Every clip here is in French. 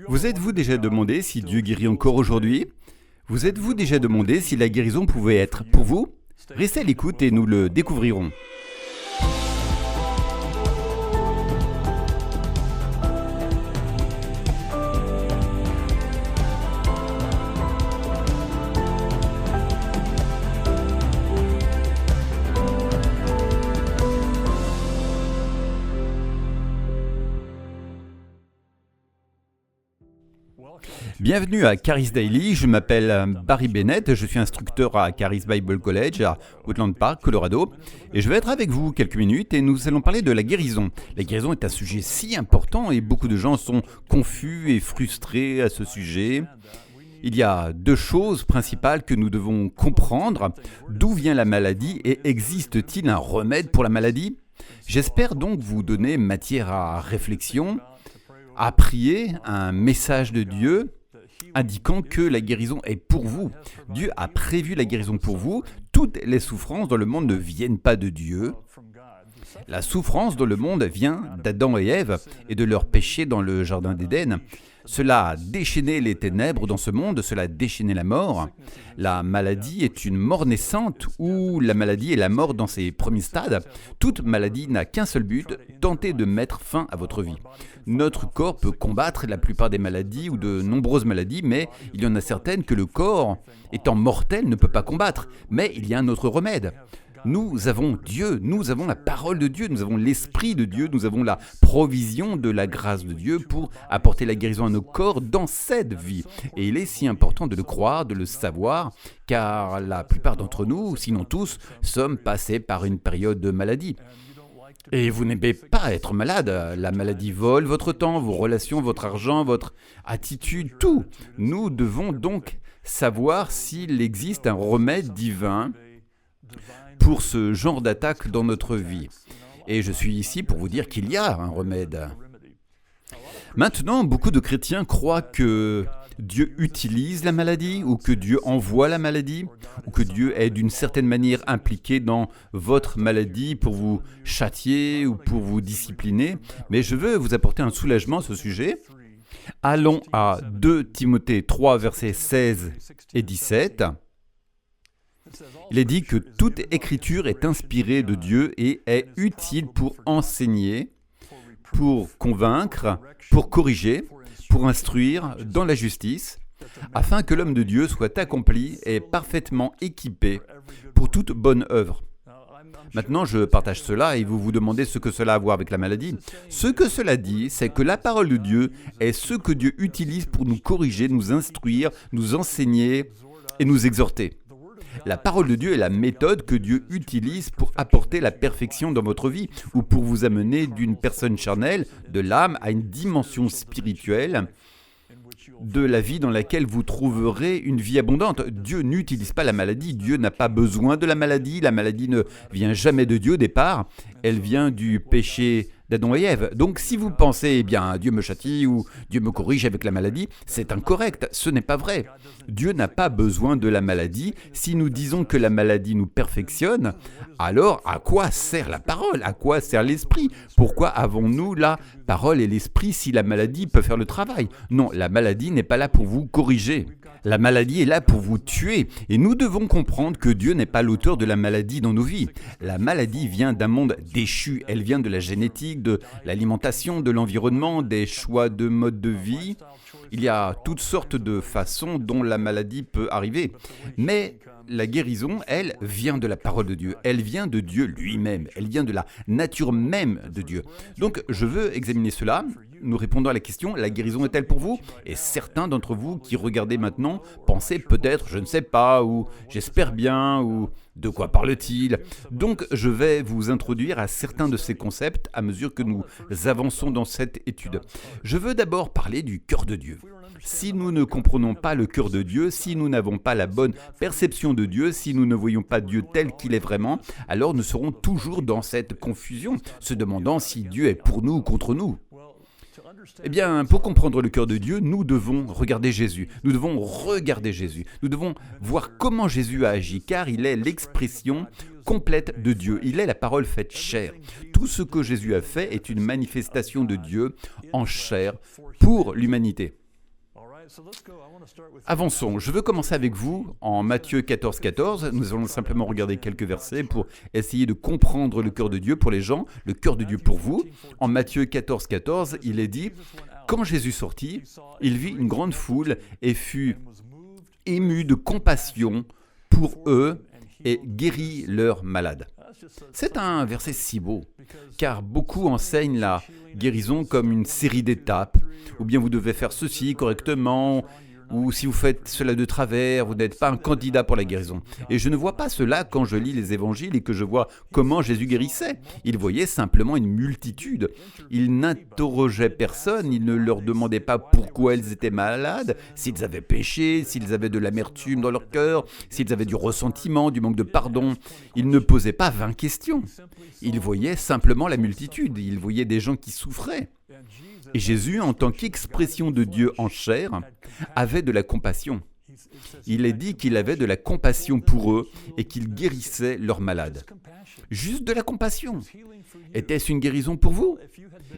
Vous êtes-vous déjà demandé si Dieu guérit encore aujourd'hui? Vous êtes-vous déjà demandé si la guérison pouvait être pour vous? Restez à l'écoute et nous le découvrirons. Bienvenue à Charis Daily, je m'appelle Barry Bennett, je suis instructeur à Charis Bible College à Woodland Park, Colorado, et je vais être avec vous quelques minutes et nous allons parler de la guérison. La guérison est un sujet si important et beaucoup de gens sont confus et frustrés à ce sujet. Il y a deux choses principales que nous devons comprendre. D'où vient la maladie et existe-t-il un remède pour la maladie? J'espère donc vous donner matière à réflexion, à prier un message de Dieu indiquant que la guérison est pour vous. Dieu a prévu la guérison pour vous. Toutes les souffrances dans le monde ne viennent pas de Dieu. La souffrance dans le monde vient d'Adam et Ève et de leur péché dans le jardin d'Éden. Cela a déchaîné les ténèbres dans ce monde, cela a déchaîné la mort. La maladie est une mort naissante ou la maladie est la mort dans ses premiers stades. Toute maladie n'a qu'un seul but, tenter de mettre fin à votre vie. Notre corps peut combattre la plupart des maladies ou de nombreuses maladies, mais il y en a certaines que le corps, étant mortel, ne peut pas combattre. Mais il y a un autre remède. Nous avons Dieu, nous avons la parole de Dieu, nous avons l'Esprit de Dieu, nous avons la provision de la grâce de Dieu pour apporter la guérison à nos corps dans cette vie. Et il est si important de le croire, de le savoir, car la plupart d'entre nous, sinon tous, sommes passés par une période de maladie. Et vous n'aimez pas être malade. La maladie vole votre temps, vos relations, votre argent, votre attitude, tout. Nous devons donc savoir s'il existe un remède divin pour ce genre d'attaque dans notre vie. Et je suis ici pour vous dire qu'il y a un remède. Maintenant, beaucoup de chrétiens croient que Dieu utilise la maladie, ou que Dieu envoie la maladie, ou que Dieu est d'une certaine manière impliqué dans votre maladie pour vous châtier ou pour vous discipliner. Mais je veux vous apporter un soulagement à ce sujet. Allons à 2 Timothée 3, versets 16 et 17. Il est dit que toute écriture est inspirée de Dieu et est utile pour enseigner, pour convaincre, pour corriger, pour instruire dans la justice, afin que l'homme de Dieu soit accompli et parfaitement équipé pour toute bonne œuvre. Maintenant, je partage cela et vous vous demandez ce que cela a à voir avec la maladie. Ce que cela dit, c'est que la parole de Dieu est ce que Dieu utilise pour nous corriger, nous instruire, nous enseigner et nous exhorter. La parole de Dieu est la méthode que Dieu utilise pour apporter la perfection dans votre vie ou pour vous amener d'une personne charnelle, de l'âme, à une dimension spirituelle de la vie dans laquelle vous trouverez une vie abondante. Dieu n'utilise pas la maladie, Dieu n'a pas besoin de la maladie ne vient jamais de Dieu au départ, elle vient du péché d'Adam et Ève. Donc si vous pensez, eh bien, Dieu me châtie ou Dieu me corrige avec la maladie, c'est incorrect, ce n'est pas vrai. Dieu n'a pas besoin de la maladie. Si nous disons que la maladie nous perfectionne, alors à quoi sert la parole? À quoi sert l'esprit? Pourquoi avons-nous la parole et l'esprit si la maladie peut faire le travail? Non, la maladie n'est pas là pour vous corriger. La maladie est là pour vous tuer et nous devons comprendre que Dieu n'est pas l'auteur de la maladie dans nos vies. La maladie vient d'un monde déchu, elle vient de la génétique, de l'alimentation, de l'environnement, des choix de mode de vie. Il y a toutes sortes de façons dont la maladie peut arriver. Mais la guérison, elle, vient de la parole de Dieu. Elle vient de Dieu lui-même. Elle vient de la nature même de Dieu. Donc, je veux examiner cela. Nous répondons à la question, la guérison est-elle pour vous? Et certains d'entre vous qui regardez maintenant pensez peut-être, je ne sais pas, ou j'espère bien, ou de quoi parle-t-il? Donc, je vais vous introduire à certains de ces concepts à mesure que nous avançons dans cette étude. Je veux d'abord parler du cœur de Dieu. Si nous ne comprenons pas le cœur de Dieu, si nous n'avons pas la bonne perception de Dieu, si nous ne voyons pas Dieu tel qu'il est vraiment, alors nous serons toujours dans cette confusion, se demandant si Dieu est pour nous ou contre nous. Eh bien, pour comprendre le cœur de Dieu, nous devons regarder Jésus. Nous devons regarder Jésus. Nous devons voir comment Jésus a agi, car il est l'expression complète de Dieu. Il est la parole faite chair. Tout ce que Jésus a fait est une manifestation de Dieu en chair pour l'humanité. Avançons. Je veux commencer avec vous en Matthieu 14, 14. Nous allons simplement regarder quelques versets pour essayer de comprendre le cœur de Dieu pour les gens, le cœur de Dieu pour vous. En Matthieu 14, 14, il est dit « Quand Jésus sortit, il vit une grande foule et fut ému de compassion pour eux et guérit leurs malades. » C'est un verset si beau, car beaucoup enseignent la guérison comme une série d'étapes, ou bien vous devez faire ceci correctement, ou si vous faites cela de travers, vous n'êtes pas un candidat pour la guérison. Et je ne vois pas cela quand je lis les évangiles et que je vois comment Jésus guérissait. Il voyait simplement une multitude. Il n'interrogeait personne, il ne leur demandait pas pourquoi ils étaient malades, s'ils avaient péché, s'ils avaient de l'amertume dans leur cœur, s'ils avaient du ressentiment, du manque de pardon. Il ne posait pas 20 questions. Il voyait simplement la multitude, il voyait des gens qui souffraient. Et Jésus, en tant qu'expression de Dieu en chair, avait de la compassion. Il est dit qu'il avait de la compassion pour eux et qu'il guérissait leurs malades. Juste de la compassion. Était-ce une guérison pour vous?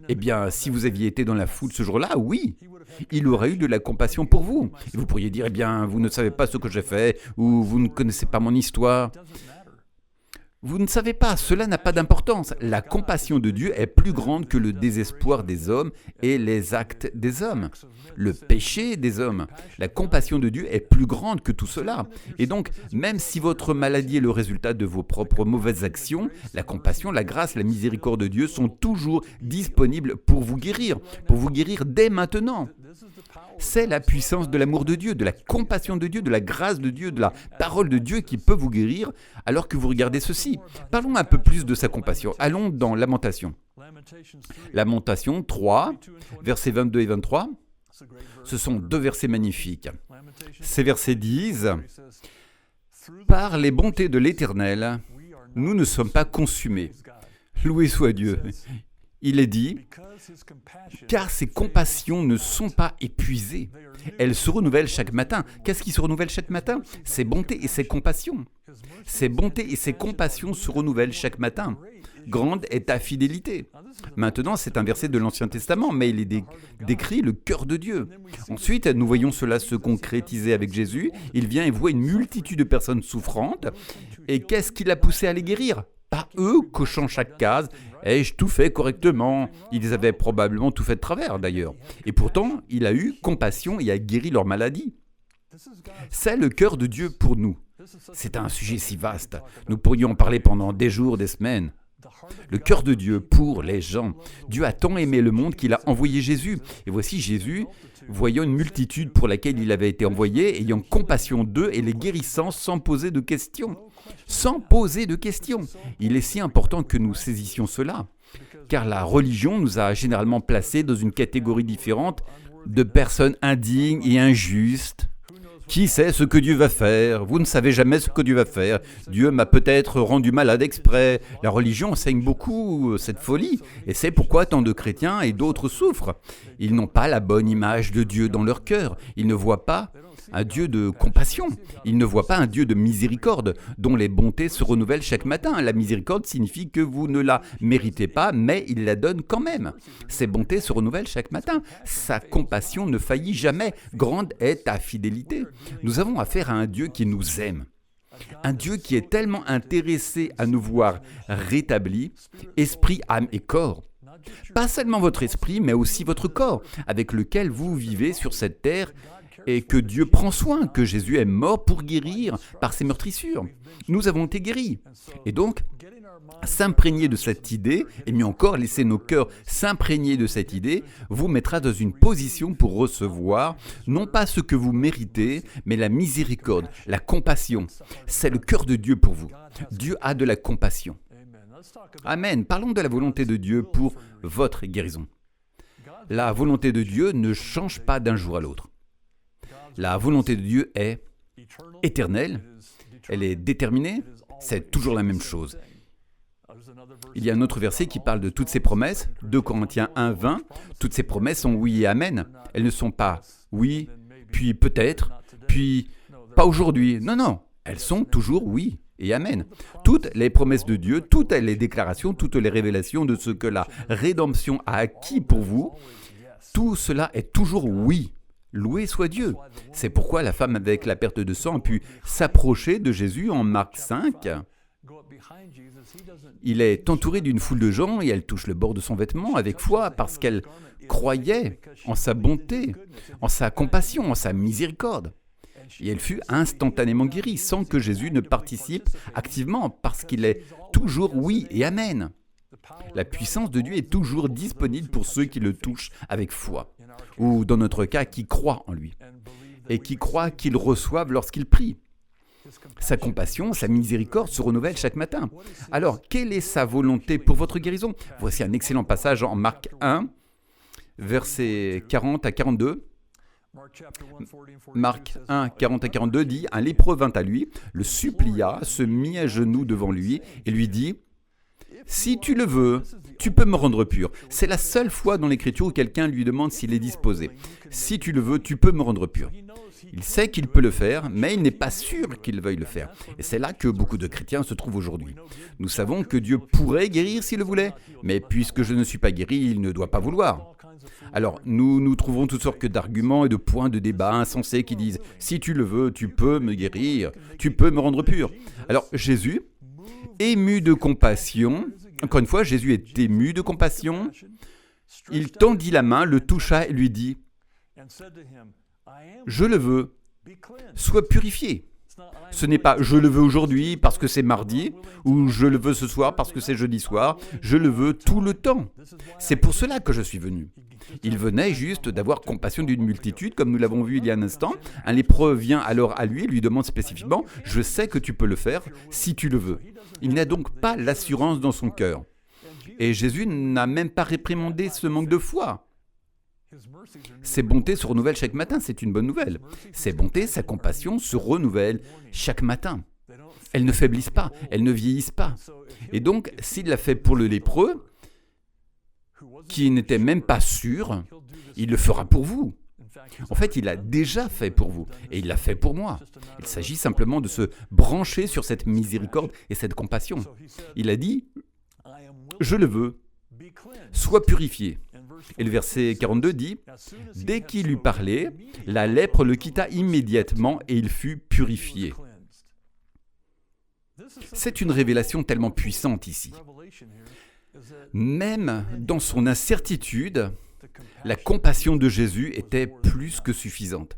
Eh bien, si vous aviez été dans la foule ce jour-là, oui. Il aurait eu de la compassion pour vous. Et vous pourriez dire, eh bien, vous ne savez pas ce que j'ai fait, ou vous ne connaissez pas mon histoire. Vous ne savez pas, cela n'a pas d'importance. La compassion de Dieu est plus grande que le désespoir des hommes et les actes des hommes, le péché des hommes. La compassion de Dieu est plus grande que tout cela. Et donc, même si votre maladie est le résultat de vos propres mauvaises actions, la compassion, la grâce, la miséricorde de Dieu sont toujours disponibles pour vous guérir dès maintenant. C'est la puissance de l'amour de Dieu, de la compassion de Dieu, de la grâce de Dieu, de la parole de Dieu qui peut vous guérir alors que vous regardez ceci. Parlons un peu plus de sa compassion. Allons dans Lamentation. Lamentation 3, versets 22 et 23. Ce sont deux versets magnifiques. Ces versets disent « Par les bontés de l'Éternel, nous ne sommes pas consumés. Loué soit Dieu. » Il est dit, car ses compassions ne sont pas épuisées. Elles se renouvellent chaque matin. Qu'est-ce qui se renouvelle chaque matin? Ses bontés et ses compassions. Ses bontés et ses compassions se renouvellent chaque matin. Grande est ta fidélité. Maintenant, c'est un verset de l'Ancien Testament, mais il décrit le cœur de Dieu. Ensuite, nous voyons cela se concrétiser avec Jésus. Il vient et voit une multitude de personnes souffrantes. Et qu'est-ce qui l'a poussé à les guérir? Pas eux cochant chaque case. Ai-je tout fait correctement? Ils avaient probablement tout fait de travers d'ailleurs. Et pourtant, il a eu compassion et a guéri leur maladie. C'est le cœur de Dieu pour nous. C'est un sujet si vaste. Nous pourrions en parler pendant des jours, des semaines. Le cœur de Dieu pour les gens. Dieu a tant aimé le monde qu'il a envoyé Jésus. Et voici Jésus, voyant une multitude pour laquelle il avait été envoyé, ayant compassion d'eux et les guérissant sans poser de questions. Sans poser de questions. Il est si important que nous saisissions cela, car la religion nous a généralement placés dans une catégorie différente de personnes indignes et injustes. Qui sait ce que Dieu va faire? Vous ne savez jamais ce que Dieu va faire. Dieu m'a peut-être rendu malade exprès. La religion enseigne beaucoup cette folie, et c'est pourquoi tant de chrétiens et d'autres souffrent. Ils n'ont pas la bonne image de Dieu dans leur cœur. Ils ne voient pas un Dieu de compassion. Ils ne voient pas un Dieu de miséricorde, dont les bontés se renouvellent chaque matin. La miséricorde signifie que vous ne la méritez pas, mais il la donne quand même. Ses bontés se renouvellent chaque matin. Sa compassion ne faillit jamais. Grande est ta fidélité. Nous avons affaire à un Dieu qui nous aime. Un Dieu qui est tellement intéressé à nous voir rétablis, esprit, âme et corps. Pas seulement votre esprit, mais aussi votre corps, avec lequel vous vivez sur cette terre, et que Dieu prend soin, que Jésus est mort pour guérir par ses meurtrissures. Nous avons été guéris. Et donc, s'imprégner de cette idée, et mieux encore, laisser nos cœurs s'imprégner de cette idée, vous mettra dans une position pour recevoir, non pas ce que vous méritez, mais la miséricorde, la compassion. C'est le cœur de Dieu pour vous. Dieu a de la compassion. Amen. Parlons de la volonté de Dieu pour votre guérison. La volonté de Dieu ne change pas d'un jour à l'autre. La volonté de Dieu est éternelle, elle est déterminée, c'est toujours la même chose. Il y a un autre verset qui parle de toutes ces promesses, 2 Corinthiens 1, 20. Toutes ces promesses sont oui et amen. Elles ne sont pas oui, puis peut-être, puis pas aujourd'hui. Non, elles sont toujours oui. et amen. Toutes les promesses de Dieu, toutes les déclarations, toutes les révélations de ce que la rédemption a acquis pour vous, tout cela est toujours oui. Loué soit Dieu. C'est pourquoi la femme avec la perte de sang a pu s'approcher de Jésus en Marc 5. Il est entouré d'une foule de gens et elle touche le bord de son vêtement avec foi parce qu'elle croyait en sa bonté, en sa compassion, en sa miséricorde. Et elle fut instantanément guérie sans que Jésus ne participe activement parce qu'il est toujours oui et amen. La puissance de Dieu est toujours disponible pour ceux qui le touchent avec foi, ou dans notre cas, qui croient en lui, et qui croient qu'ils reçoivent lorsqu'ils prient. Sa compassion, sa miséricorde se renouvellent chaque matin. Alors, quelle est sa volonté pour votre guérison? Voici un excellent passage en Marc 1, versets 40 à 42. Marc 1, 40 à 42 dit « Un lépreux vint à lui, le supplia, se mit à genoux devant lui et lui dit « Si tu le veux, tu peux me rendre pur. » C'est la seule fois dans l'Écriture où quelqu'un lui demande s'il est disposé. « Si tu le veux, tu peux me rendre pur. » Il sait qu'il peut le faire, mais il n'est pas sûr qu'il veuille le faire. Et c'est là que beaucoup de chrétiens se trouvent aujourd'hui. Nous savons que Dieu pourrait guérir s'il le voulait, mais puisque je ne suis pas guéri, il ne doit pas vouloir. Alors, nous trouvons toutes sortes d'arguments et de points de débat insensés qui disent « Si tu le veux, tu peux me guérir, tu peux me rendre pur. » Alors, Jésus, ému de compassion, encore une fois, Jésus est ému de compassion, il tendit la main, le toucha et lui dit « Je le veux, sois purifié. » Ce n'est pas « je le veux aujourd'hui parce que c'est mardi » ou « je le veux ce soir parce que c'est jeudi soir ». Je le veux tout le temps. C'est pour cela que je suis venu. Il venait juste d'avoir compassion d'une multitude, comme nous l'avons vu il y a un instant. Un lépreux vient alors à lui et lui demande spécifiquement « Je sais que tu peux le faire si tu le veux ». Il n'a donc pas l'assurance dans son cœur. Et Jésus n'a même pas réprimandé ce manque de foi. Ses bontés se renouvellent chaque matin, c'est une bonne nouvelle. Ses bontés, sa compassion se renouvellent chaque matin. Elles ne faiblissent pas, elles ne vieillissent pas. Et donc, s'il l'a fait pour le lépreux, qui n'était même pas sûr, il le fera pour vous. En fait, il l'a déjà fait pour vous, et il l'a fait pour moi. Il s'agit simplement de se brancher sur cette miséricorde et cette compassion. Il a dit, « Je le veux, sois purifié. » Et le verset 42 dit, « Dès qu'il eut parlé, la lèpre le quitta immédiatement et il fut purifié. » C'est une révélation tellement puissante ici. Même dans son incertitude, la compassion de Jésus était plus que suffisante.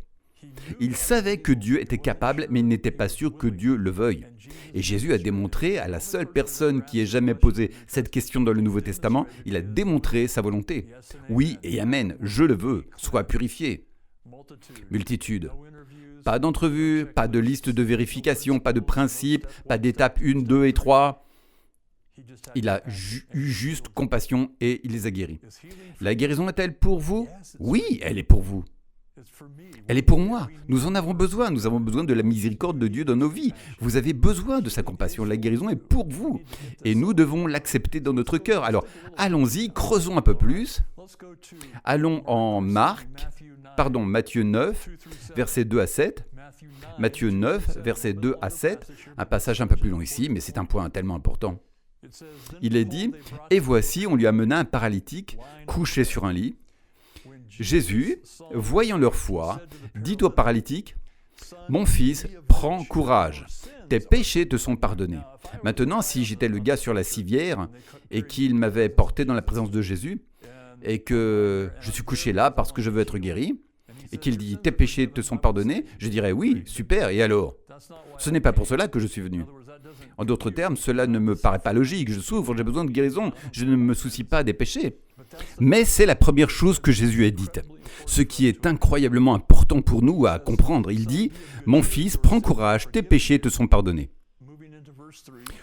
Il savait que Dieu était capable, mais il n'était pas sûr que Dieu le veuille. Et Jésus a démontré à la seule personne qui ait jamais posé cette question dans le Nouveau Testament, il a démontré sa volonté. Oui et amen, je le veux, sois purifié. Multitude. Pas d'entrevue, pas de liste de vérification, pas de principe, pas d'étapes 1, 2 et 3. Il a eu juste compassion et il les a guéris. La guérison est-elle pour vous? Oui, elle est pour vous. Elle est pour moi. Nous en avons besoin. Nous avons besoin de la miséricorde de Dieu dans nos vies. Vous avez besoin de sa compassion. La guérison est pour vous. Et nous devons l'accepter dans notre cœur. Alors, allons-y, creusons un peu plus. Allons en Matthieu 9, versets 2 à 7. Matthieu 9, versets 2 à 7. Un passage un peu plus long ici, mais c'est un point tellement important. Il est dit, « Et voici, on lui amena un paralytique couché sur un lit. Jésus, voyant leur foi, dit au paralytique, « Mon fils, prends courage, tes péchés te sont pardonnés. » Maintenant, si j'étais le gars sur la civière et qu'il m'avait porté dans la présence de Jésus et que je suis couché là parce que je veux être guéri et qu'il dit « Tes péchés te sont pardonnés », je dirais « Oui, super, et alors ?» Ce n'est pas pour cela que je suis venu. En d'autres termes, cela ne me paraît pas logique. Je souffre, j'ai besoin de guérison, je ne me soucie pas des péchés. Mais c'est la première chose que Jésus a dite. Ce qui est incroyablement important pour nous à comprendre. Il dit « Mon fils, prends courage, tes péchés te sont pardonnés. »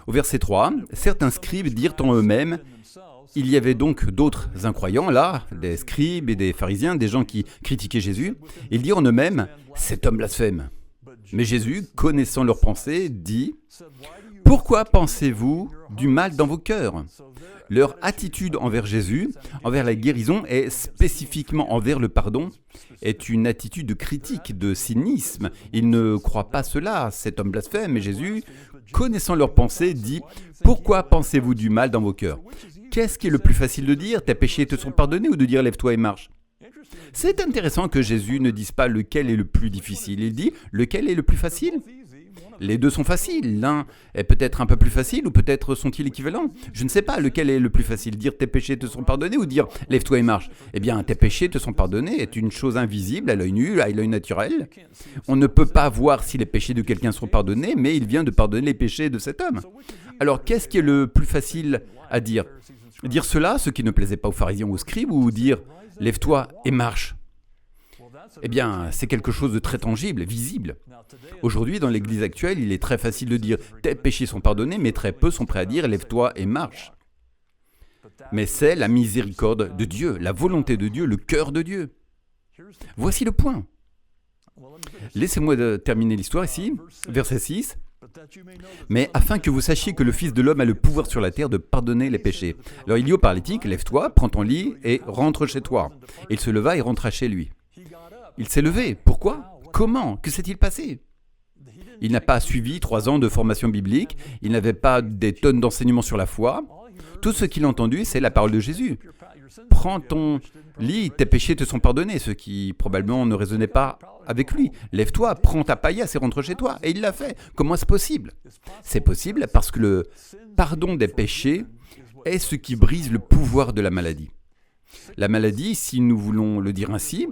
Au verset 3, certains scribes dirent en eux-mêmes « Il y avait donc d'autres incroyants là, des scribes et des pharisiens, des gens qui critiquaient Jésus. Ils dirent en eux-mêmes « Cet homme blasphème. » Mais Jésus, connaissant leurs pensées, dit « Pourquoi pensez-vous du mal dans vos cœurs ?» Leur attitude envers Jésus, envers la guérison et spécifiquement envers le pardon, est une attitude de critique, de cynisme. Ils ne croient pas cela, cet homme blasphème. Et Jésus, connaissant leurs pensées, dit « Pourquoi pensez-vous du mal dans vos cœurs ?» Qu'est-ce qui est le plus facile de dire ? Tes péchés te sont pardonnés ou de dire lève-toi et marche ? C'est intéressant que Jésus ne dise pas lequel est le plus difficile. Il dit lequel est le plus facile ? Les deux sont faciles. L'un est peut-être un peu plus facile ou peut-être sont-ils équivalents. Je ne sais pas lequel est le plus facile. Dire tes péchés te sont pardonnés ou dire lève-toi et marche. Eh bien, tes péchés te sont pardonnés est une chose invisible à l'œil nu, à l'œil naturel. On ne peut pas voir si les péchés de quelqu'un sont pardonnés, mais il vient de pardonner les péchés de cet homme. Alors, qu'est-ce qui est le plus facile à dire ? Dire cela, ce qui ne plaisait pas aux pharisiens ou aux scribes, ou dire « lève-toi et marche ». Eh bien, c'est quelque chose de très tangible, visible. Aujourd'hui, dans l'Église actuelle, il est très facile de dire « tes péchés sont pardonnés », mais très peu sont prêts à dire « lève-toi et marche ». Mais c'est la miséricorde de Dieu, la volonté de Dieu, le cœur de Dieu. Voici le point. Laissez-moi terminer l'histoire ici, verset 6. Mais afin que vous sachiez que le Fils de l'homme a le pouvoir sur la terre de pardonner les péchés. Alors il dit au paralytique, lève-toi, prends ton lit et rentre chez toi. Et il se leva et rentra chez lui. Il s'est levé. Pourquoi ? Comment ? Que s'est-il passé ? Il n'a pas suivi 3 ans de formation biblique, il n'avait pas des tonnes d'enseignements sur la foi. Tout ce qu'il a entendu, c'est la parole de Jésus. Prends ton lit, tes péchés te sont pardonnés, ce qui probablement ne résonnait pas avec lui. Lève-toi, prends ta paillasse et rentre chez toi. Et il l'a fait. Comment est-ce possible ? C'est possible parce que le pardon des péchés est ce qui brise le pouvoir de la maladie. La maladie, si nous voulons le dire ainsi,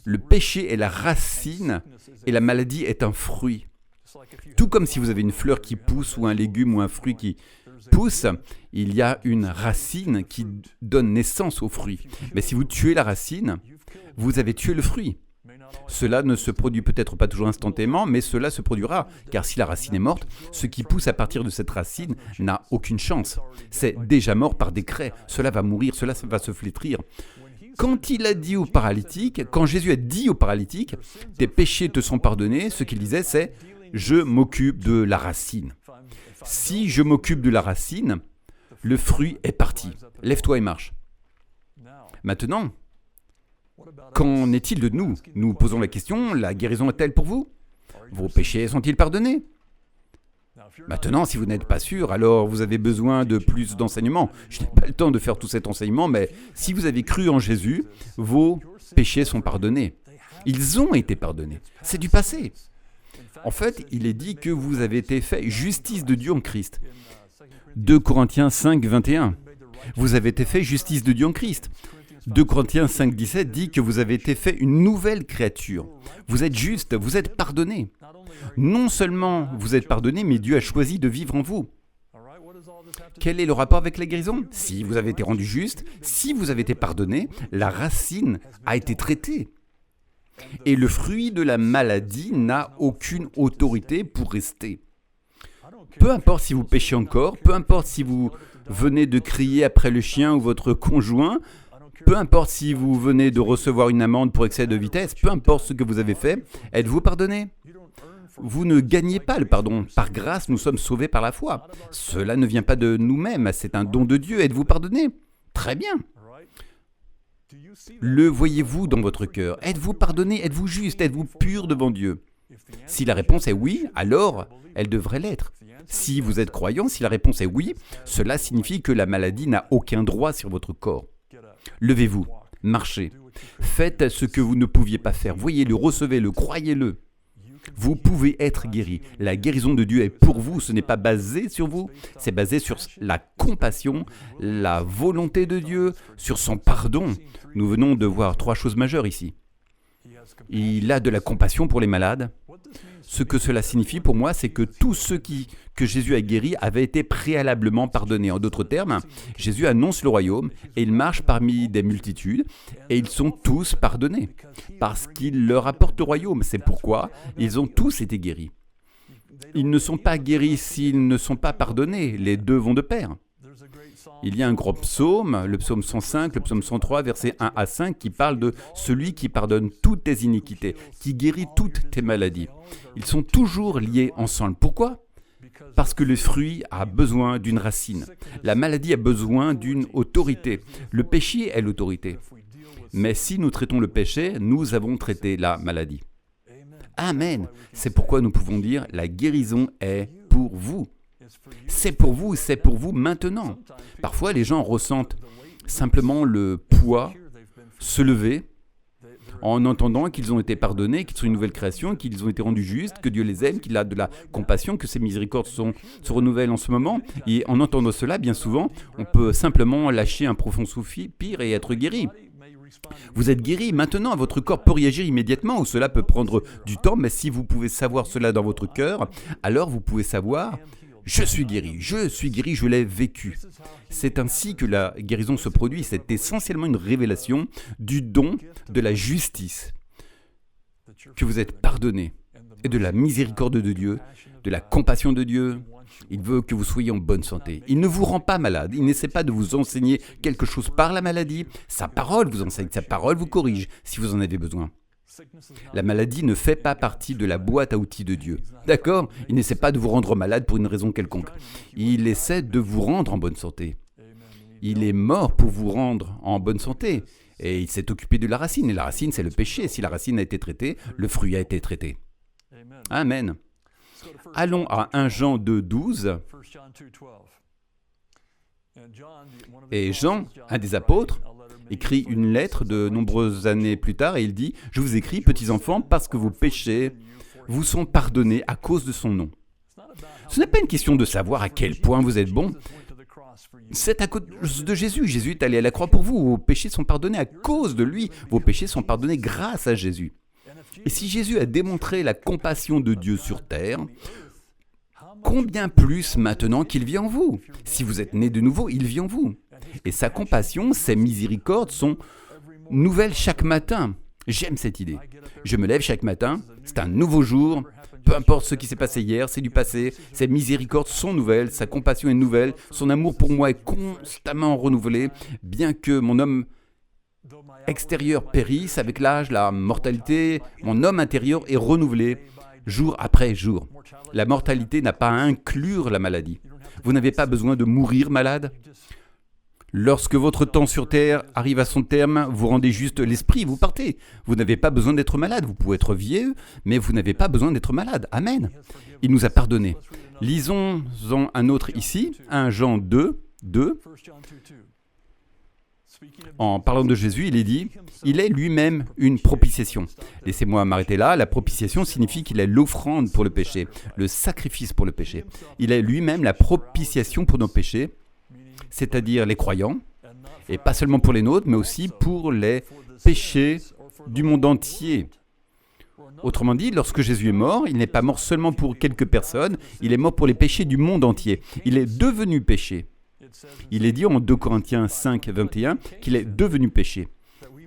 le péché est la racine et la maladie est un fruit. Tout comme si vous avez une fleur qui pousse ou un légume ou un fruit qui pousse, il y a une racine qui donne naissance au fruit. Mais si vous tuez la racine, vous avez tué le fruit. Cela ne se produit peut-être pas toujours instantanément, mais cela se produira, car si la racine est morte, ce qui pousse à partir de cette racine n'a aucune chance. C'est déjà mort par décret, cela va mourir, cela va se flétrir. Quand il a dit au paralytique, quand Jésus a dit au paralytique, « Tes péchés te sont pardonnés », ce qu'il disait c'est « Je m'occupe de la racine ». Si je m'occupe de la racine, le fruit est parti. Lève-toi et marche. Maintenant, qu'en est-il de nous ? Nous posons la question, la guérison est-elle pour vous ? Vos péchés sont-ils pardonnés ? Maintenant, si vous n'êtes pas sûr, alors vous avez besoin de plus d'enseignements. Je n'ai pas le temps de faire tout cet enseignement, mais si vous avez cru en Jésus, vos péchés sont pardonnés. Ils ont été pardonnés. C'est du passé. En fait, il est dit que vous avez été fait justice de Dieu en Christ. 2 Corinthiens 5, 21. Vous avez été fait justice de Dieu en Christ. 2 Corinthiens 5, 17 dit que vous avez été fait une nouvelle créature. Vous êtes juste, vous êtes pardonné. Non seulement vous êtes pardonné, mais Dieu a choisi de vivre en vous. Quel est le rapport avec la guérison ? Si vous avez été rendu juste, si vous avez été pardonné, la racine a été traitée. Et le fruit de la maladie n'a aucune autorité pour rester. Peu importe si vous péchez encore, peu importe si vous venez de crier après le chien ou votre conjoint, peu importe si vous venez de recevoir une amende pour excès de vitesse, peu importe ce que vous avez fait, êtes-vous pardonné ? Vous ne gagnez pas le pardon. Par grâce, nous sommes sauvés par la foi. Cela ne vient pas de nous-mêmes, c'est un don de Dieu. Êtes-vous pardonné ? Très bien. Le voyez-vous dans votre cœur ? Êtes-vous pardonné ? Êtes-vous juste ? Êtes-vous pur devant Dieu ? Si la réponse est oui, alors elle devrait l'être. Si vous êtes croyant, si la réponse est oui, cela signifie que la maladie n'a aucun droit sur votre corps. Levez-vous, marchez, faites ce que vous ne pouviez pas faire. Voyez-le, recevez-le, croyez-le. Vous pouvez être guéri. La guérison de Dieu est pour vous, ce n'est pas basé sur vous, c'est basé sur la compassion, la volonté de Dieu, sur son pardon. Nous venons de voir 3 choses majeures ici. Il a de la compassion pour les malades. Ce que cela signifie pour moi, c'est que tous ceux que Jésus a guéris avaient été préalablement pardonnés. En d'autres termes, Jésus annonce le royaume et il marche parmi des multitudes et ils sont tous pardonnés parce qu'il leur apporte le royaume. C'est pourquoi ils ont tous été guéris. Ils ne sont pas guéris s'ils ne sont pas pardonnés. Les deux vont de pair. Il y a un gros psaume, le psaume 105, le psaume 103, versets 1 à 5, qui parle de celui qui pardonne toutes tes iniquités, qui guérit toutes tes maladies. Ils sont toujours liés ensemble. Pourquoi ? Parce que le fruit a besoin d'une racine. La maladie a besoin d'une autorité. Le péché est l'autorité. Mais si nous traitons le péché, nous avons traité la maladie. Amen. C'est pourquoi nous pouvons dire la guérison est pour vous. C'est pour vous, c'est pour vous maintenant. Parfois, les gens ressentent simplement le poids se lever en entendant qu'ils ont été pardonnés, qu'ils sont une nouvelle création, qu'ils ont été rendus justes, que Dieu les aime, qu'il a de la compassion, que ses miséricordes se renouvellent en ce moment. Et en entendant cela, bien souvent, on peut simplement lâcher un profond soupir et être guéri. Vous êtes guéri, maintenant votre corps peut réagir immédiatement, ou cela peut prendre du temps, mais si vous pouvez savoir cela dans votre cœur, alors vous pouvez savoir « je suis guéri, je l'ai vécu ». C'est ainsi que la guérison se produit, c'est essentiellement une révélation du don de la justice, que vous êtes pardonné, et de la miséricorde de Dieu, de la compassion de Dieu. Il veut que vous soyez en bonne santé. Il ne vous rend pas malade. Il n'essaie pas de vous enseigner quelque chose par la maladie. Sa parole vous enseigne, sa parole vous corrige si vous en avez besoin. La maladie ne fait pas partie de la boîte à outils de Dieu. D'accord ? Il n'essaie pas de vous rendre malade pour une raison quelconque. Il essaie de vous rendre en bonne santé. Il est mort pour vous rendre en bonne santé. Et il s'est occupé de la racine. Et la racine, c'est le péché. Si la racine a été traitée, le fruit a été traité. Amen. Allons à 1 Jean 2, 12. Et Jean, un des apôtres, écrit une lettre de nombreuses années plus tard et il dit « Je vous écris, petits enfants, parce que vos péchés vous sont pardonnés à cause de son nom. » Ce n'est pas une question de savoir à quel point vous êtes bon. C'est à cause de Jésus. Jésus est allé à la croix pour vous. Vos péchés sont pardonnés à cause de lui. Vos péchés sont pardonnés grâce à Jésus. Et si Jésus a démontré la compassion de Dieu sur terre, combien plus maintenant qu'il vit en vous? Si vous êtes né de nouveau, il vit en vous. Et sa compassion, ses miséricordes sont nouvelles chaque matin. J'aime cette idée. Je me lève chaque matin, c'est un nouveau jour. Peu importe ce qui s'est passé hier, c'est du passé. Ses miséricordes sont nouvelles, sa compassion est nouvelle. Son amour pour moi est constamment renouvelé. Bien que mon homme extérieur périsse avec l'âge, la mortalité, mon homme intérieur est renouvelé jour après jour. La mortalité n'a pas à inclure la maladie. Vous n'avez pas besoin de mourir malade. Lorsque votre temps sur terre arrive à son terme, vous rendez juste l'esprit, vous partez. Vous n'avez pas besoin d'être malade. Vous pouvez être vieux, mais vous n'avez pas besoin d'être malade. Amen. Il nous a pardonné. Lisons-en un autre ici, 1 Jean 2, 2. En parlant de Jésus, il est dit « Il est lui-même une propitiation ». Laissez-moi m'arrêter là. La propitiation signifie qu'il est l'offrande pour le péché, le sacrifice pour le péché. Il est lui-même la propitiation pour nos péchés, c'est-à-dire les croyants, et pas seulement pour les nôtres, mais aussi pour les péchés du monde entier. Autrement dit, lorsque Jésus est mort, il n'est pas mort seulement pour quelques personnes, il est mort pour les péchés du monde entier. Il est devenu péché. Il est dit en 2 Corinthiens 5, 21 qu'il est devenu péché,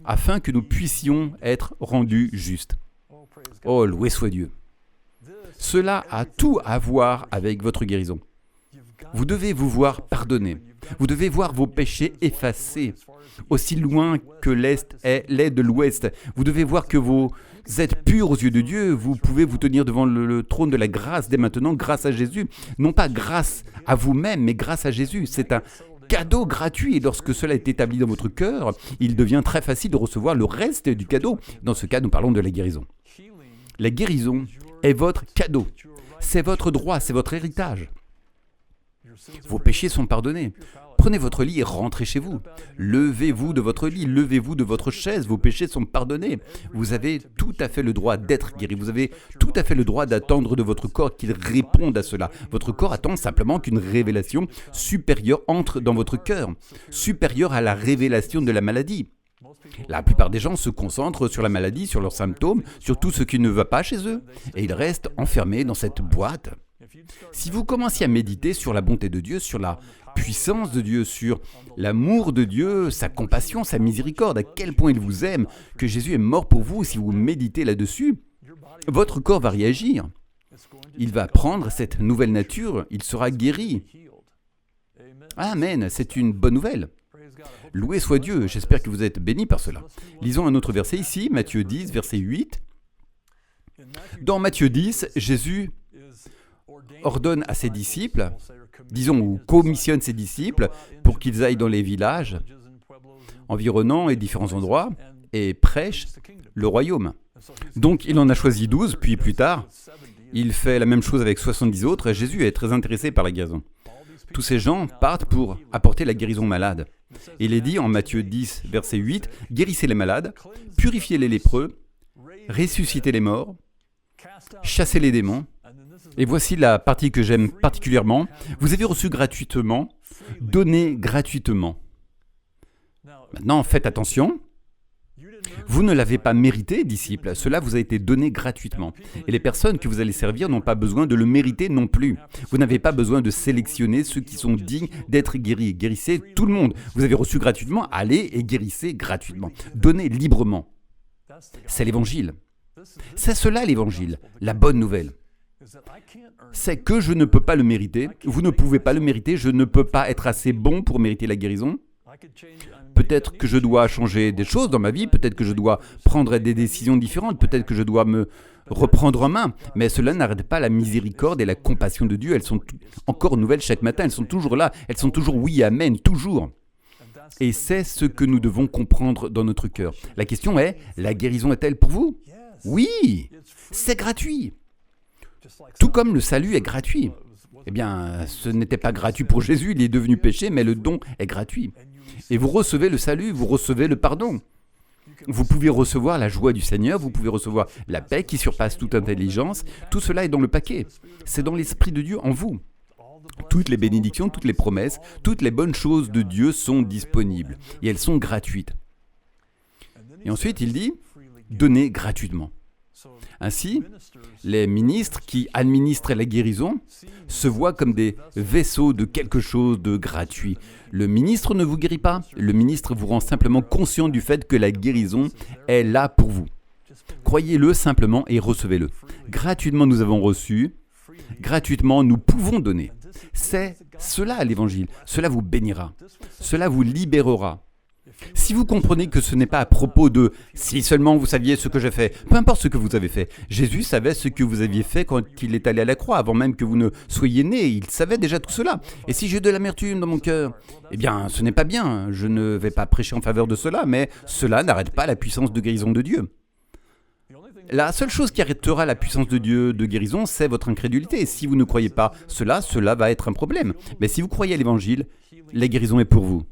afin que nous puissions être rendus justes. Oh, loué soit Dieu. Cela a tout à voir avec votre guérison. Vous devez vous voir pardonné. Vous devez voir vos péchés effacés. Aussi loin que l'Est est l'est de l'Ouest. Vous devez voir que vous êtes purs aux yeux de Dieu. Vous pouvez vous tenir devant le trône de la grâce dès maintenant grâce à Jésus. Non pas grâce à vous-même, mais grâce à Jésus. C'est un cadeau gratuit. Et lorsque cela est établi dans votre cœur, il devient très facile de recevoir le reste du cadeau. Dans ce cas, nous parlons de la guérison. La guérison est votre cadeau. C'est votre droit, c'est votre héritage. Vos péchés sont pardonnés. Prenez votre lit et rentrez chez vous. Levez-vous de votre lit, levez-vous de votre chaise, vos péchés sont pardonnés. Vous avez tout à fait le droit d'être guéri. Vous avez tout à fait le droit d'attendre de votre corps qu'il réponde à cela. Votre corps attend simplement qu'une révélation supérieure entre dans votre cœur, supérieure à la révélation de la maladie. La plupart des gens se concentrent sur la maladie, sur leurs symptômes, sur tout ce qui ne va pas chez eux, et ils restent enfermés dans cette boîte. Si vous commenciez à méditer sur la bonté de Dieu, sur la puissance de Dieu, sur l'amour de Dieu, sa compassion, sa miséricorde, à quel point il vous aime, que Jésus est mort pour vous, si vous méditez là-dessus, votre corps va réagir. Il va prendre cette nouvelle nature, il sera guéri. Amen, c'est une bonne nouvelle. Loué soit Dieu, j'espère que vous êtes bénis par cela. Lisons un autre verset ici, Matthieu 10, verset 8. Dans Matthieu 10, Jésus ordonne à ses disciples, disons, ou commissionne ses disciples pour qu'ils aillent dans les villages environnants et différents endroits et prêchent le royaume. Donc il en a choisi 12, puis plus tard, Il fait la même chose avec 70 autres et Jésus est très intéressé par la guérison. Tous ces gens partent pour apporter la guérison aux malades. Il est dit en Matthieu 10, verset 8, « Guérissez les malades, purifiez les lépreux, ressuscitez les morts, chassez les démons. » Et voici la partie que j'aime particulièrement. Vous avez reçu gratuitement, donnez gratuitement. Maintenant, faites attention. Vous ne l'avez pas mérité, disciples, cela vous a été donné gratuitement. Et les personnes que vous allez servir n'ont pas besoin de le mériter non plus. Vous n'avez pas besoin de sélectionner ceux qui sont dignes d'être guéris. Guérissez tout le monde. Vous avez reçu gratuitement, allez et guérissez gratuitement. Donnez librement. C'est l'évangile. C'est cela l'évangile, la bonne nouvelle. C'est que je ne peux pas le mériter, vous ne pouvez pas le mériter, je ne peux pas être assez bon pour mériter la guérison. Peut-être que je dois changer des choses dans ma vie, peut-être que je dois prendre des décisions différentes, peut-être que je dois me reprendre en main, mais cela n'arrête pas la miséricorde et la compassion de Dieu. Elles sont encore nouvelles chaque matin, elles sont toujours là, elles sont toujours oui, amen, toujours. Et c'est ce que nous devons comprendre dans notre cœur. La question est, la guérison est-elle pour vous? Oui, c'est gratuit. Tout comme le salut est gratuit. Eh bien, ce n'était pas gratuit pour Jésus, il est devenu péché, mais le don est gratuit. Et vous recevez le salut, vous recevez le pardon. Vous pouvez recevoir la joie du Seigneur, vous pouvez recevoir la paix qui surpasse toute intelligence. Tout cela est dans le paquet. C'est dans l'Esprit de Dieu en vous. Toutes les bénédictions, toutes les promesses, toutes les bonnes choses de Dieu sont disponibles. Et elles sont gratuites. Et ensuite, il dit, donnez gratuitement. Ainsi, les ministres qui administrent la guérison se voient comme des vaisseaux de quelque chose de gratuit. Le ministre ne vous guérit pas, le ministre vous rend simplement conscient du fait que la guérison est là pour vous. Croyez-le simplement et recevez-le. Gratuitement nous avons reçu, gratuitement nous pouvons donner. C'est cela l'évangile, cela vous bénira, cela vous libérera. Si vous comprenez que ce n'est pas à propos de « si seulement vous saviez ce que j'ai fait », peu importe ce que vous avez fait. Jésus savait ce que vous aviez fait quand il est allé à la croix, avant même que vous ne soyez nés. Il savait déjà tout cela. Et si j'ai de l'amertume dans mon cœur, eh bien, ce n'est pas bien. Je ne vais pas prêcher en faveur de cela, mais cela n'arrête pas la puissance de guérison de Dieu. La seule chose qui arrêtera la puissance de Dieu de guérison, c'est votre incrédulité. Et si vous ne croyez pas cela, cela va être un problème. Mais si vous croyez à l'Évangile, la guérison est pour vous.